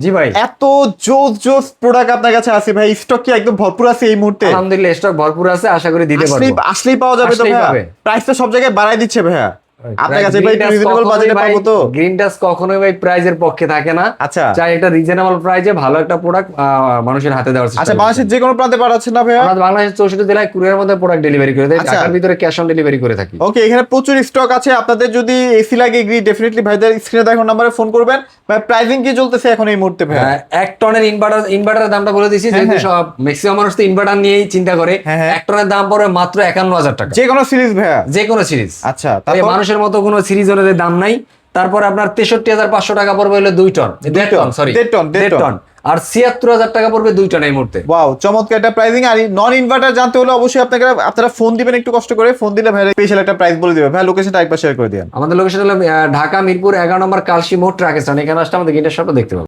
জি ভাই, এত জোস জোস প্রোডাক্ট আপনার কাছে আছে ভাই, স্টক কি একদম ভরপুর আছে এই মুহূর্তে? আলহামদুলিল্লাহ স্টক ভরপুর আছে, আশা করি দিতে পারবো। আসলেই পাওয়া যাবে তো আসলেই ভাইয়া? পাবে। প্রাইস তো সব জায়গায় বাড়াই দিচ্ছে ভাইয়া, আপনার কাছে ভাই গ্রিন টাচ রিজনেবল কখনোই বাজেটে ভাই, পাবো তো? গ্রিন টাচ কখনোই ভাই প্রাইজের পক্ষে থাকে না। আচ্ছা চাই একটা রিজনেবল প্রাইজে ভালো একটা প্রোডাক্ট মানুষের হাতে দেওয়ার চেষ্টা আচ্ছা, করি। বাংলাদেশের যে কোনো প্রান্তে পাঠাচ্ছেন না ভাইয়া? আমরা বাংলাদেশের 64 জেলায় কুরিয়ারের মধ্যে প্রোডাক্ট ডেলিভারি করে দেই, আচ্ছা। ঢাকার ভিতরে ক্যাশ অন ডেলিভারি করে থাকি। ওকে, এখানে প্রচুর স্টক আছে, আপনাদের যদি এসি লাগে এগ্রি ডেফিনেটলি ভাইদের স্ক্রিনে দেখো নাম্বারে ফোন করবেন। ভাই প্রাইসিং কি চলতেছে এখন এই মুহূর্তে ভাইয়া? 1 টনের ইনভার্টারের দামটা বলে দিছি, হ্যাঁ, যেহেতু হ্যাঁ। সব ম্যাক্সিমাম মানুষ তো ইনভার্টার নিয়েই চিন্তা করে। হ্যাঁ, হ্যাঁ। 1 টনের দাম পড়বে মাত্র 51,000 টাকা, যে কোনো সিরিজ ভাইয়া? যে কোনো সিরিজ। আচ্ছা, তাই তারপর? মানুষের মতো কোনো সিরিজ হলে দাম নাই। তারপরে আপনার 63,500 টাকা পড়বে হলো 2 টন, 1.5 টন, সরি 1.5 টন। আর 76,000 টাকা পড়বে 2 টন এই মুহূর্তে। ওয়াও, চমৎকার একটা প্রাইসিং। আর নন ইনভার্টার জানতে হলে অবশ্যই আপনারা ফোন দিবেন, একটু কষ্ট করে ফোন দিলে ভাই স্পেশাল একটা প্রাইস বলে দিবে। ভাই লোকেশনটা একবার শেয়ার করে দিন। আমাদের লোকেশন হলো ঢাকা মিরপুর 11 নম্বর কালশি মোড় ট্রাক স্ট্যান্ড। এখানে আসলে আমাদের গিটার শপটা দেখতে পাবেন।